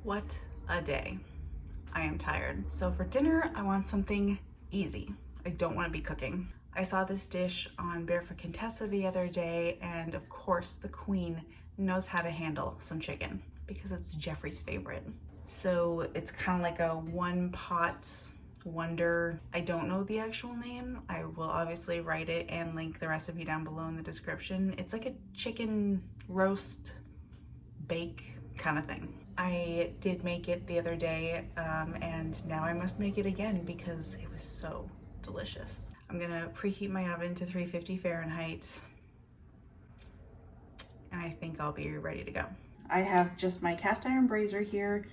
What a day. I am tired. So for dinner, I want something easy. I don't want to be cooking. I saw this dish on Barefoot Contessa the other day, and of course the queen knows how to handle some chicken because it's Jeffrey's favorite. So it's kind of like a one pot wonder. I don't know the actual name. I will obviously write it and link the recipe down below in the description. It's like a chicken roast bake kind of thing. I did make it the other day, and now I must make it again because it was so delicious. I'm gonna preheat my oven to 350 Fahrenheit, and I think I'll be ready to go. I have just my cast iron brazier here.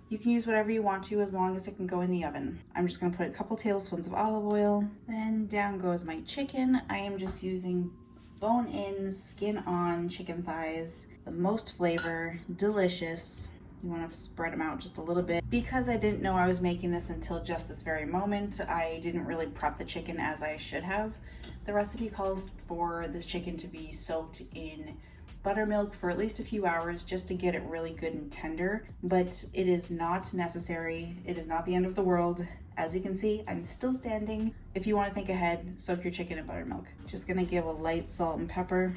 You can use whatever you want to as long as it can go in the oven. I'm just gonna put a couple tablespoons of olive oil. Then down goes my chicken. I am just using bone-in, skin-on chicken thighs. The most flavor, delicious. You want to spread them out just a little bit. Because I didn't know I was making this until just this very moment, I didn't really prep the chicken as I should have. The recipe calls for this chicken to be soaked in buttermilk for at least a few hours just to get it really good and tender, but it is not necessary. It is not the end of the world. As you can see, I'm still standing. If you want to think ahead, soak your chicken in buttermilk. Just gonna give a light salt and pepper.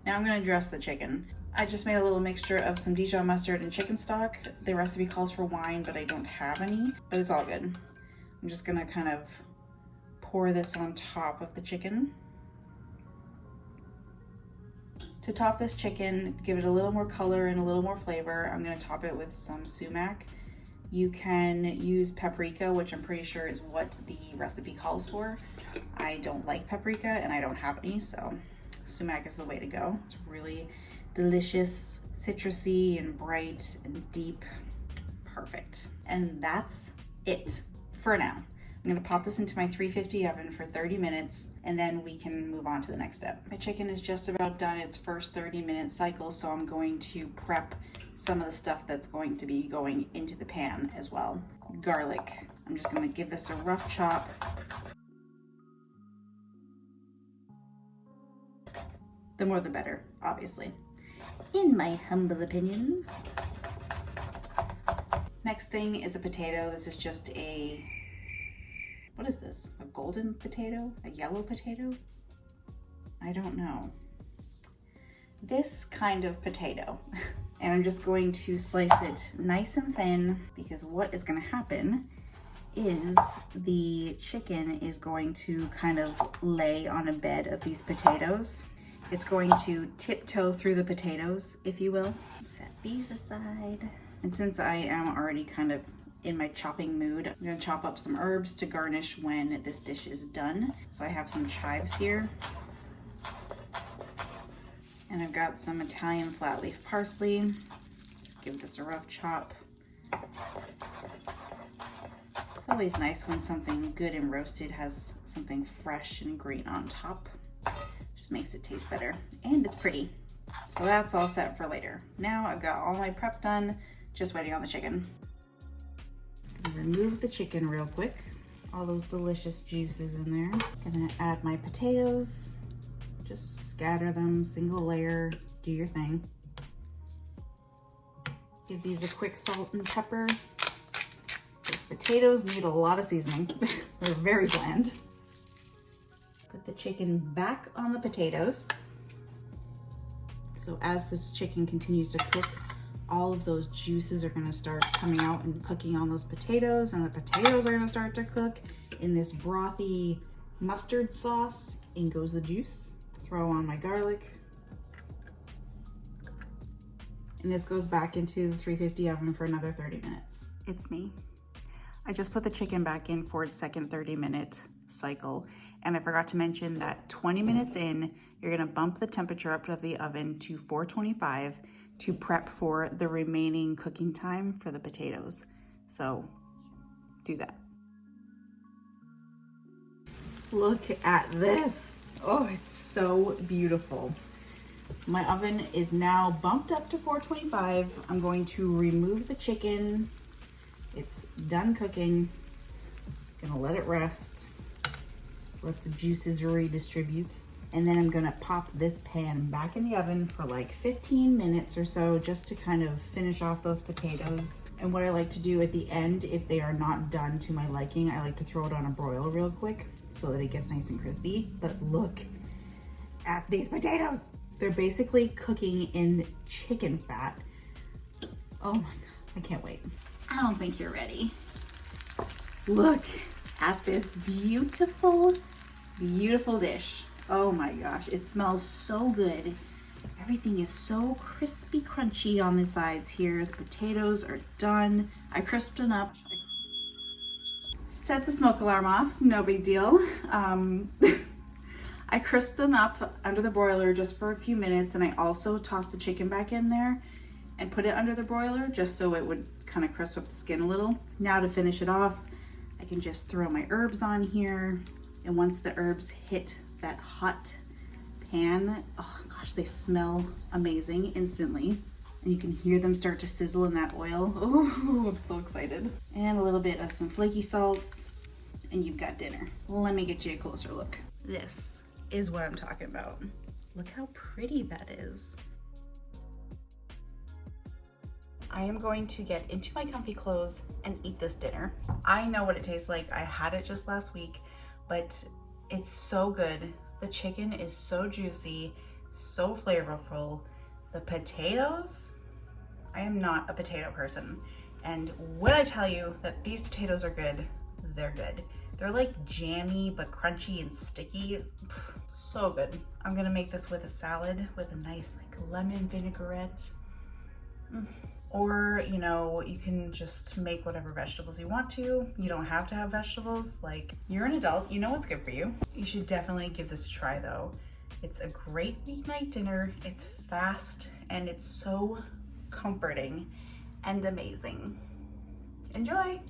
Now I'm gonna dress the chicken. I just made a little mixture of some Dijon mustard and chicken stock. The recipe calls for wine, but I don't have any, but it's all good. I'm just gonna kind of pour this on top of the chicken. To top this chicken, give it a little more color and a little more flavor, I'm gonna top it with some sumac. You can use paprika, which I'm pretty sure is what the recipe calls for. I don't like paprika and I don't have any, so sumac is the way to go. It's really delicious, citrusy and bright and deep. Perfect. And that's it for now. I'm gonna pop this into my 350 oven for 30 minutes and then we can move on to the next step. My chicken is just about done its first 30-minute cycle, so I'm going to prep some of the stuff that's going to be going into the pan as well. Garlic. I'm just gonna give this a rough chop. The more the better, obviously, in my humble opinion. Next thing is a potato. This is just a, what is this? A golden potato? A yellow potato? I don't know. This kind of potato. And I'm just going to slice it nice and thin because what is gonna happen is the chicken is going to kind of lay on a bed of these potatoes. It's going to tiptoe through the potatoes, if you will. Set these aside. And since I am already kind of in my chopping mood, I'm gonna chop up some herbs to garnish when this dish is done. So I have some chives here. And I've got some Italian flat leaf parsley. Just give this a rough chop. It's always nice when something good and roasted has something fresh and green on top. Makes it taste better and it's pretty. So that's all set for later. Now I've got all my prep done, just waiting on the chicken. Gonna remove the chicken real quick. All those delicious juices in there. Gonna add my potatoes. Just scatter them, single layer, do your thing. Give these a quick salt and pepper. These potatoes need a lot of seasoning. They're very bland. Put the chicken back on the potatoes. So as this chicken continues to cook, all of those juices are gonna start coming out and cooking on those potatoes, and the potatoes are gonna start to cook in this brothy mustard sauce. In goes the juice. Throw on my garlic. And this goes back into the 350 oven for another 30 minutes. It's me. I just put the chicken back in for its second 30-minute cycle. And I forgot to mention that 20 minutes in, you're gonna bump the temperature up of the oven to 425 to prep for the remaining cooking time for the potatoes. So do that. Look at this. Oh, it's so beautiful. My oven is now bumped up to 425. I'm going to remove the chicken. It's done cooking. Gonna let it rest. Let the juices redistribute. And then I'm gonna pop this pan back in the oven for like 15 minutes or so, just to kind of finish off those potatoes. And what I like to do at the end, if they are not done to my liking, I like to throw it on a broil real quick so that it gets nice and crispy. But look at these potatoes. They're basically cooking in chicken fat. Oh my God, I can't wait. I don't think you're ready. Look at this beautiful, beautiful dish. Oh my gosh, it smells so good. Everything is so crispy, crunchy on the sides here. The potatoes are done. I crisped them up. Set the smoke alarm off, no big deal. I crisped them up under the broiler just for a few minutes, and I also tossed the chicken back in there and put it under the broiler just so it would kind of crisp up the skin a little. Now to finish it off, I can just throw my herbs on here, and once the herbs hit that hot pan, oh gosh, they smell amazing instantly. And you can hear them start to sizzle in that oil. Oh, I'm so excited. And a little bit of some flaky salts, and you've got dinner. Let me get you a closer look. This is what I'm talking about. Look how pretty that is. I am going to get into my comfy clothes and eat this dinner. I know what it tastes like. I had it just last week, but it's so good. The chicken is so juicy, so flavorful. The potatoes, I am not a potato person. And when I tell you that these potatoes are good, they're good. They're like jammy, but crunchy and sticky. So good. I'm gonna make this with a salad with a nice like lemon vinaigrette. Or, you know, you can just make whatever vegetables you want to. You don't have to have vegetables. Like, you're an adult, you know what's good for you. You should definitely give this a try though. It's a great weeknight dinner. It's fast and it's so comforting and amazing. Enjoy.